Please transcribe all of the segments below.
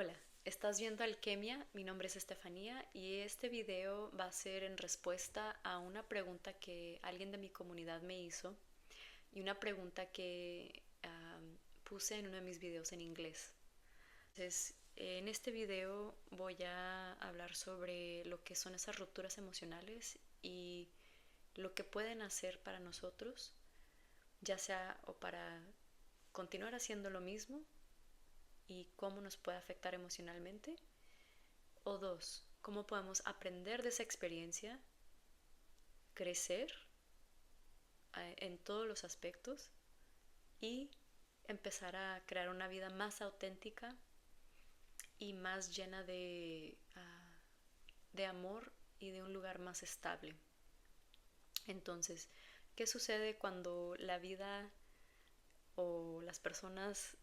Hola, estás viendo Alquimia, mi nombre es Estefanía y este video va a ser en respuesta a una pregunta que alguien de mi comunidad me hizo y una pregunta que puse en uno de mis videos en inglés. Entonces, en este video voy a hablar sobre lo que son esas rupturas emocionales y lo que pueden hacer para nosotros, ya sea o para continuar haciendo lo mismo y cómo nos puede afectar emocionalmente. O dos, cómo podemos aprender de esa experiencia, crecer en todos los aspectos y empezar a crear una vida más auténtica y más llena de amor y de un lugar más estable. Entonces, ¿qué sucede cuando la vida o las personas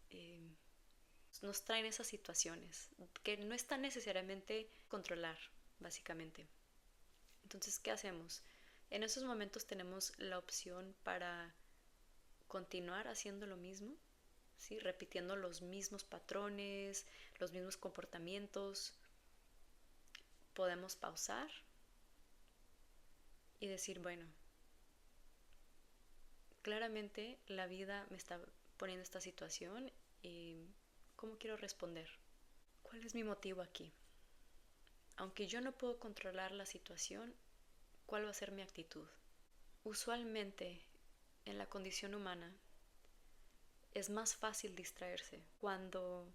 nos traen esas situaciones que no están necesariamente controlar, básicamente? Entonces, ¿qué hacemos? En esos momentos tenemos la opción para continuar haciendo lo mismo, ¿sí? Repitiendo los mismos patrones, los mismos comportamientos. Podemos pausar y decir, bueno, claramente la vida me está poniendo esta situación y ¿cómo quiero responder? ¿Cuál es mi motivo aquí? Aunque yo no puedo controlar la situación, ¿cuál va a ser mi actitud? Usualmente, en la condición humana, es más fácil distraerse cuando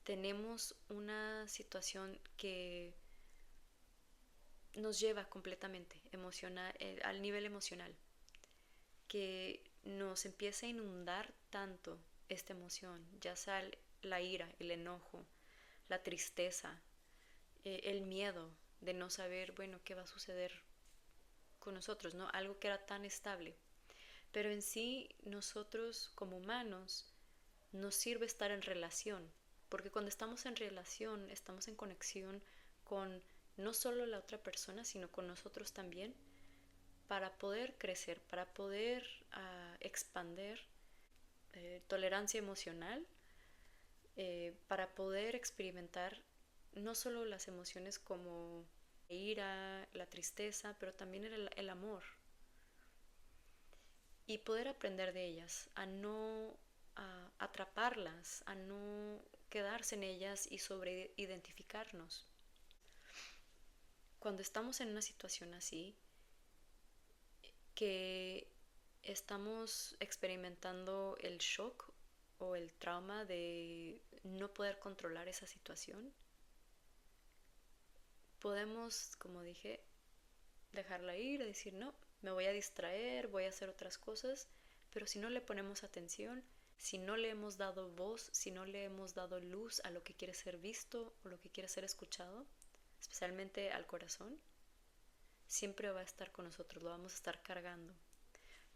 tenemos una situación que nos lleva completamente al nivel emocional, que nos empieza a inundar tanto esta emoción, ya sea la ira, el enojo, la tristeza, el miedo de no saber, bueno, qué va a suceder con nosotros, ¿no? Algo que era tan estable. Pero en sí, nosotros como humanos nos sirve estar en relación, porque cuando estamos en relación, estamos en conexión con no solo la otra persona, sino con nosotros también, para poder crecer, para poder expander tolerancia emocional, para poder experimentar no solo las emociones como la ira, la tristeza, pero también el amor, y poder aprender de ellas, a no atraparlas, a no quedarse en ellas y sobre identificarnos. Cuando estamos en una situación así, que estamos experimentando el shock o el trauma de no poder controlar esa situación, podemos, como dije, dejarla ir, decir no, me voy a distraer, voy a hacer otras cosas, pero si no le ponemos atención, si no le hemos dado voz, si no le hemos dado luz a lo que quiere ser visto o lo que quiere ser escuchado, especialmente al corazón, siempre va a estar con nosotros, lo vamos a estar cargando.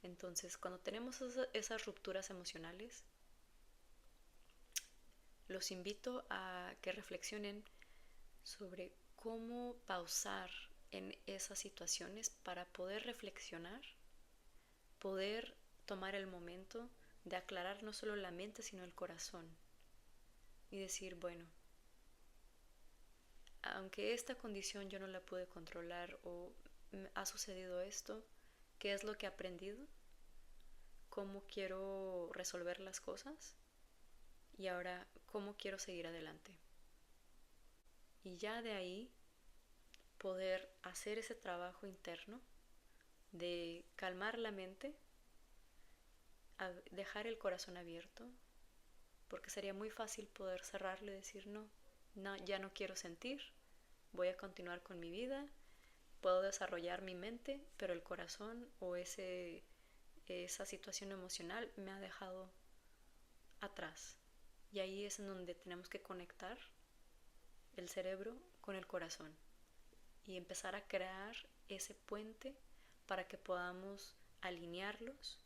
Entonces, cuando tenemos esas rupturas emocionales, los invito a que reflexionen sobre cómo pausar en esas situaciones para poder reflexionar, poder tomar el momento de aclarar no solo la mente, sino el corazón y decir, bueno, aunque esta condición yo no la pude controlar o ha sucedido esto, ¿qué es lo que he aprendido? ¿Cómo quiero resolver las cosas? Y ahora, ¿cómo quiero seguir adelante? Y ya de ahí poder hacer ese trabajo interno de calmar la mente, dejar el corazón abierto, porque sería muy fácil poder cerrarlo y decir no, no, ya no quiero sentir, voy a continuar con mi vida, puedo desarrollar mi mente, pero el corazón o esa situación emocional me ha dejado atrás. Y ahí es en donde tenemos que conectar el cerebro con el corazón y empezar a crear ese puente para que podamos alinearlos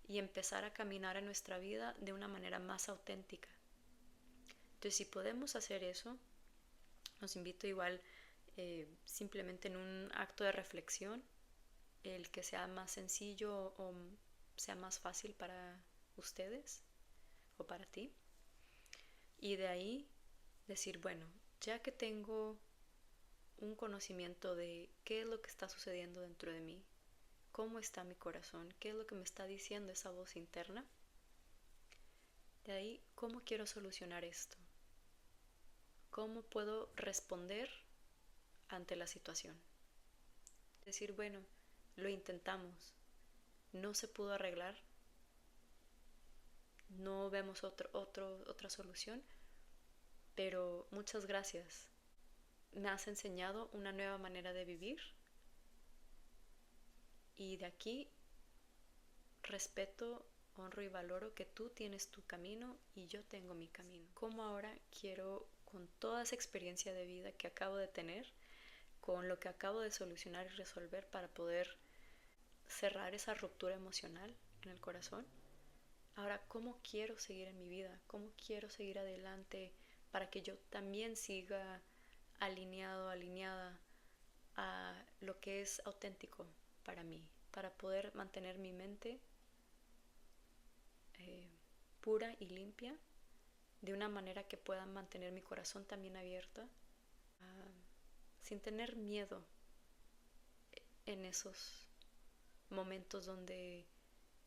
y empezar a caminar en nuestra vida de una manera más auténtica. Entonces, si podemos hacer eso, los invito igual simplemente en un acto de reflexión, el que sea más sencillo o sea más fácil para ustedes o para ti. Y de ahí Decir, bueno, ya que tengo un conocimiento de qué es lo que está sucediendo dentro de mí, cómo está mi corazón, qué es lo que me está diciendo esa voz interna, de ahí, ¿cómo quiero solucionar esto? ¿Cómo puedo responder ante la situación? Decir, bueno, lo intentamos, no se pudo arreglar, no vemos otra solución, pero muchas gracias. Me has enseñado una nueva manera de vivir y de aquí respeto, honro y valoro que tú tienes tu camino y yo tengo mi camino. Como ahora quiero, con toda esa experiencia de vida que acabo de tener, con lo que acabo de solucionar y resolver para poder cerrar esa ruptura emocional en el corazón, ahora cómo quiero seguir en mi vida, cómo quiero seguir adelante para que yo también siga alineado, alineada a lo que es auténtico para mí, para poder mantener mi mente eh, pura y limpia, de una manera que pueda mantener mi corazón también abierto, sin tener miedo en esos momentos donde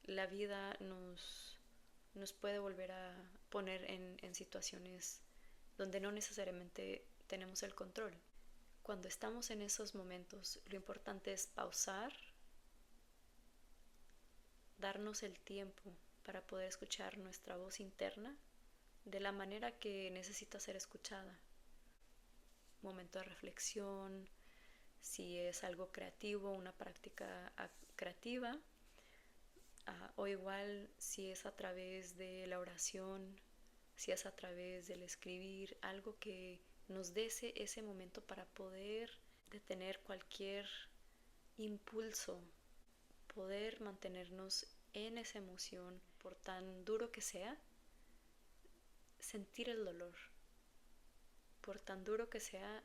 la vida nos puede volver a poner en situaciones donde no necesariamente tenemos el control. Cuando estamos en esos momentos, lo importante es pausar, darnos el tiempo para poder escuchar nuestra voz interna de la manera que necesita ser escuchada. Momento de reflexión, si es algo creativo, una práctica creativa, o igual si es a través de la oración, si es a través del escribir, algo que nos dé ese momento para poder detener cualquier impulso, poder mantenernos en esa emoción, por tan duro que sea, sentir el dolor, por tan duro que sea,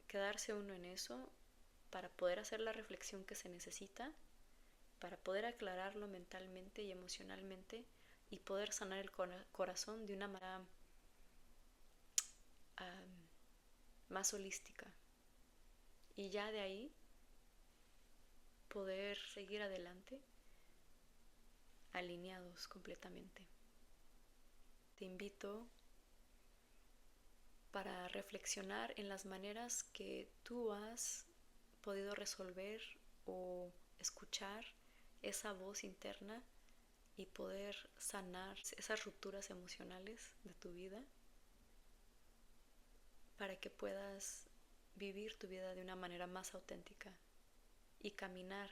quedarse uno en eso para poder hacer la reflexión que se necesita, para poder aclararlo mentalmente y emocionalmente y poder sanar el corazón de una manera más holística. Y ya de ahí poder seguir adelante alineados completamente. Te invito para reflexionar en las maneras que tú has podido resolver o escuchar esa voz interna y poder sanar esas rupturas emocionales de tu vida para que puedas vivir tu vida de una manera más auténtica y caminar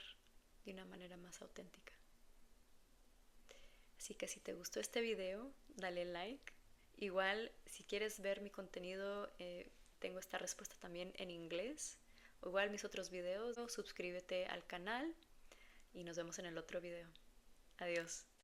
de una manera más auténtica. Así que si te gustó este video, dale like. Igual, si quieres ver mi contenido, tengo esta respuesta también en inglés. O igual mis otros videos, suscríbete al canal y nos vemos en el otro video. Adiós.